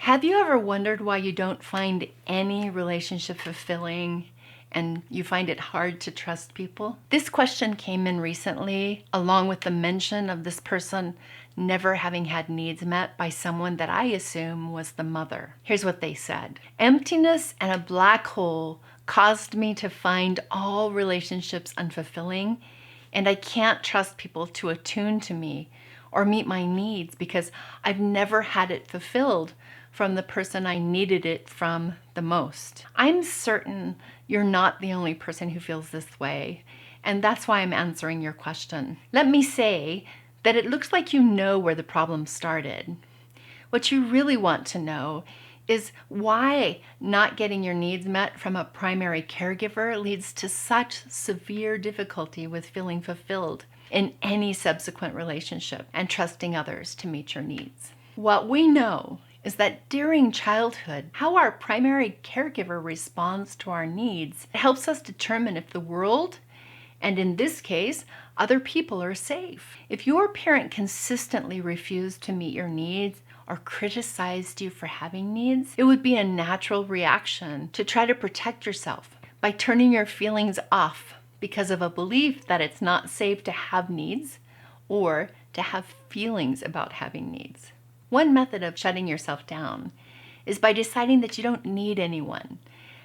Have you ever wondered why you don't find any relationship fulfilling and you find it hard to trust people? This question came in recently, along with the mention of this person never having had needs met by someone that I assume was the mother. Here's what they said. Emptiness and a black hole caused me to find all relationships unfulfilling, and I can't trust people to attune to me or meet my needs because I've never had it fulfilled from the person I needed it from the most. I'm certain you're not the only person who feels this way, and that's why I'm answering your question. Let me say that it looks like you know where the problem started. What you really want to know is why not getting your needs met from a primary caregiver leads to such severe difficulty with feeling fulfilled in any subsequent relationship and trusting others to meet your needs. What we know is that during childhood, how our primary caregiver responds to our needs helps us determine if the world, and in this case, other people, are safe. If your parent consistently refused to meet your needs or criticized you for having needs, it would be a natural reaction to try to protect yourself by turning your feelings off because of a belief that it's not safe to have needs or to have feelings about having needs. One method of shutting yourself down is by deciding that you don't need anyone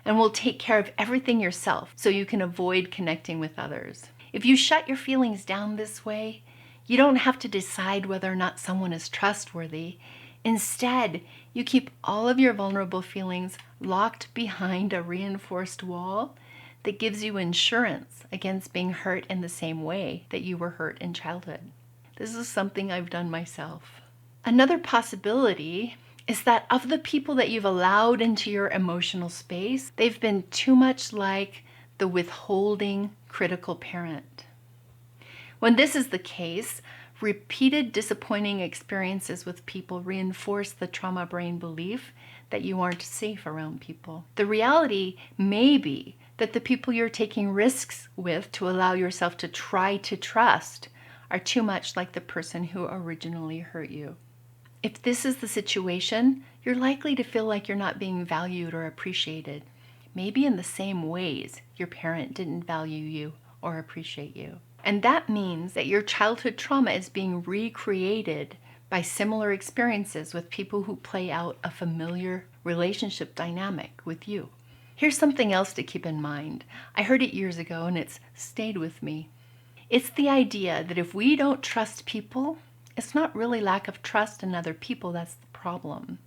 and will take care of everything yourself so you can avoid connecting with others. If you shut your feelings down this way, you don't have to decide whether or not someone is trustworthy. Instead, you keep all of your vulnerable feelings locked behind a reinforced wall that gives you insurance against being hurt in the same way that you were hurt in childhood. This is something I've done myself. Another possibility is that of the people that you've allowed into your emotional space, they've been too much like the withholding, critical parent. When this is the case, repeated disappointing experiences with people reinforce the trauma brain belief that you aren't safe around people. The reality may be that the people you're taking risks with to allow yourself to try to trust are too much like the person who originally hurt you. If this is the situation, you're likely to feel like you're not being valued or appreciated, maybe in the same ways your parent didn't value you or appreciate you. And that means that your childhood trauma is being recreated by similar experiences with people who play out a familiar relationship dynamic with you. Here's something else to keep in mind. I heard it years ago and it's stayed with me. It's the idea that if we don't trust people, it's not really lack of trust in other people that's the problem.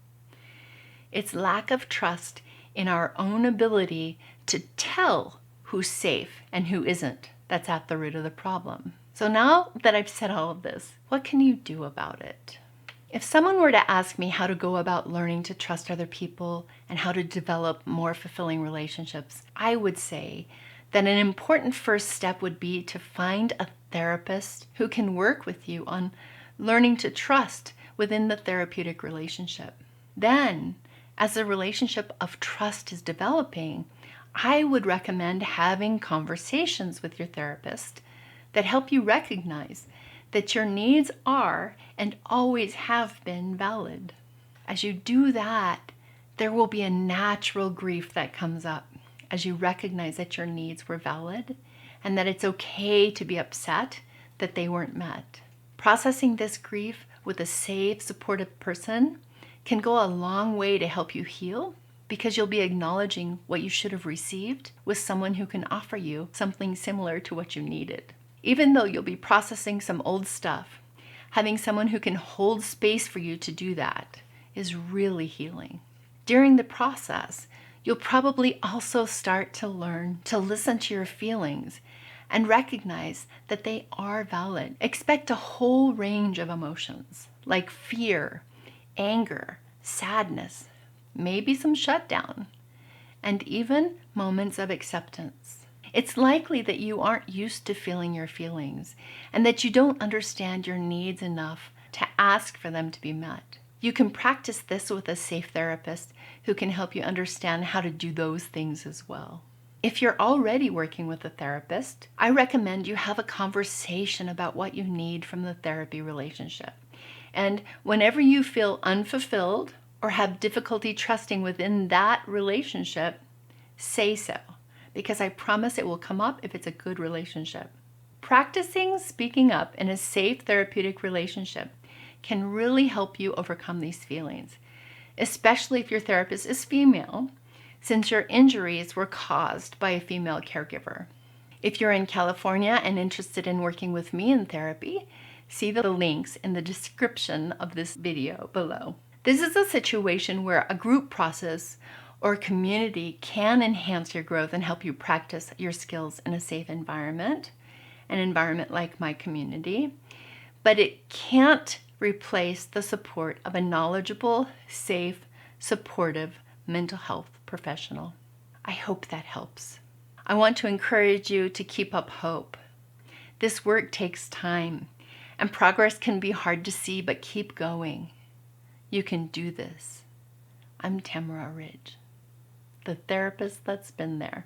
It's lack of trust in our own ability to tell who's safe and who isn't that's at the root of the problem. So now that I've said all of this, what can you do about it? If someone were to ask me how to go about learning to trust other people and how to develop more fulfilling relationships, I would say that an important first step would be to find a therapist who can work with you on learning to trust within the therapeutic relationship. Then, as the relationship of trust is developing, I would recommend having conversations with your therapist that help you recognize that your needs are and always have been valid. As you do that, there will be a natural grief that comes up as you recognize that your needs were valid and that it's okay to be upset that they weren't met. Processing this grief with a safe, supportive person can go a long way to help you heal because you'll be acknowledging what you should have received with someone who can offer you something similar to what you needed. Even though you'll be processing some old stuff, having someone who can hold space for you to do that is really healing. During the process, you'll probably also start to learn to listen to your feelings and recognize that they are valid. Expect a whole range of emotions like fear, anger, sadness, maybe some shutdown, and even moments of acceptance. It's likely that you aren't used to feeling your feelings and that you don't understand your needs enough to ask for them to be met. You can practice this with a safe therapist who can help you understand how to do those things as well. If you're already working with a therapist, I recommend you have a conversation about what you need from the therapy relationship. And whenever you feel unfulfilled or have difficulty trusting within that relationship, say so, because I promise it will come up if it's a good relationship. Practicing speaking up in a safe therapeutic relationship can really help you overcome these feelings, especially if your therapist is female, since your injuries were caused by a female caregiver. If you're in California and interested in working with me in therapy, see the links in the description of this video below. This is a situation where a group process or community can enhance your growth and help you practice your skills in a safe environment, an environment like my community, but it can't replace the support of a knowledgeable, safe, supportive mental health professional. I hope that helps. I want to encourage you to keep up hope. This work takes time, and progress can be hard to see, but keep going. You can do this. I'm Tamara Ridge, the therapist that's been there.